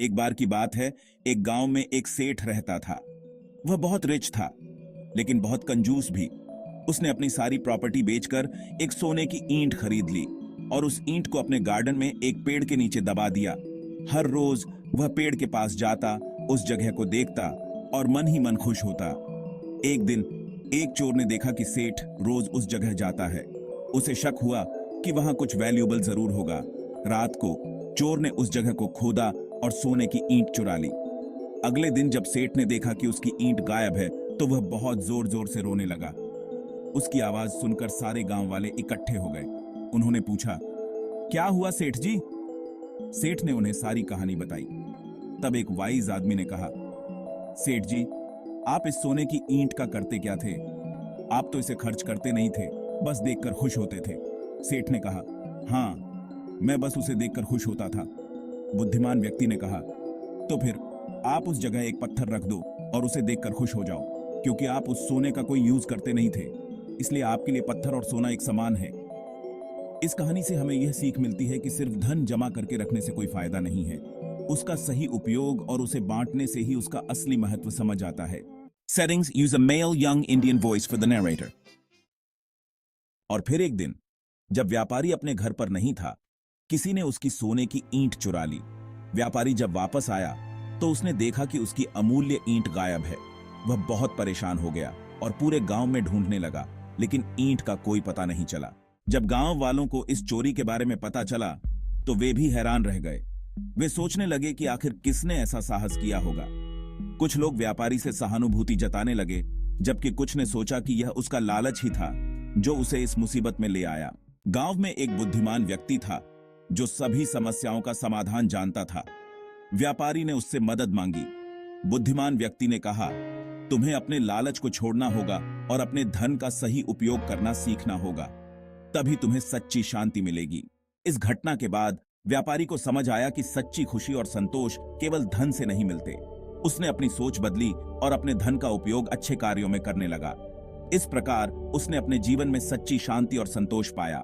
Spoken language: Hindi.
एक बार की बात है, एक गांव में एक सेठ रहता था। वह बहुत रिच था, लेकिन बहुत कंजूस भी। उसने अपनी सारी प्रॉपर्टी बेचकर एक सोने की ईंट खरीद ली और उस ईंट को अपने गार्डन में एक पेड़ के नीचे दबा दिया। हर रोज वह पेड़ के पास जाता, उस जगह को देखता और मन ही मन खुश होता। एक दिन एक चोर ने देखा कि सेठ रोज उस जगह जाता है। उसे शक हुआ कि वहां कुछ वैल्यूएबल जरूर होगा। रात को चोर ने उस जगह को खोदा और सोने की ईंट चुरा ली। अगले दिन जब सेठ ने देखा कि उसकी ईंट गायब है, तो वह बहुत जोर जोर से रोने लगा। उसकी आवाज सुनकर सारे गांव वाले इकट्ठे हो गए। उन्होंने पूछा, क्या हुआ सेठ जी? सेठ ने उन्हें सारी कहानी बताई। तब एक वाइज आदमी ने कहा, सेठ जी, आप इस सोने की ईंट का करते क्या थे? आप तो इसे खर्च करते नहीं थे, बस देखकर खुश होते थे। सेठ ने कहा, हाँ, मैं बस उसे देखकर खुश होता था। बुद्धिमान व्यक्ति ने कहा, तो फिर आप उस जगह एक पत्थर रख दो और उसे देखकर खुश हो जाओ, क्योंकि आप उस सोने का कोई यूज करते नहीं थे, इसलिए आपके लिए पत्थर और सोना एक समान है। इस कहानी से हमें यह सीख मिलती है कि सिर्फ धन जमा करके रखने से कोई फायदा नहीं है। उसका सही उपयोग और उसे बांटने से ही उसका असली महत्व समझ आता है। Settings use a male young Indian voice for the narrator. और फिर एक दिन जब व्यापारी अपने घर पर नहीं था, किसी ने उसकी सोने की ईंट चुरा ली। व्यापारी जब वापस आया तो उसने देखा कि उसकी अमूल्य ईंट गायब है। वह बहुत परेशान हो गया और पूरे गांव में ढूंढने लगा, लेकिन ईंट का कोई पता नहीं चला। जब गांव वालों को इस चोरी के बारे में पता चला तो वे भी हैरान रह गए। वे सोचने लगे कि आखिर किसने ऐसा साहस किया होगा। कुछ लोग व्यापारी से सहानुभूति जताने लगे, जबकि कुछ ने सोचा कि यह उसका लालच ही था जो उसे इस मुसीबत में ले आया। गांव में एक बुद्धिमान व्यक्ति था जो सभी समस्याओं का समाधान जानता था। व्यापारी ने उससे मदद मांगी। बुद्धिमान व्यक्ति ने कहा, तुम्हें अपने लालच को छोड़ना होगा और अपने धन का सही उपयोग करना सीखना होगा, तभी तुम्हें सच्ची शांति मिलेगी। इस घटना के बाद व्यापारी को समझ आया कि सच्ची खुशी और संतोष केवल धन से नहीं मिलते। उसने अपनी सोच बदली और अपने धन का उपयोग अच्छे कार्यों में करने लगा। इस प्रकार उसने अपने जीवन में सच्ची शांति और संतोष पाया।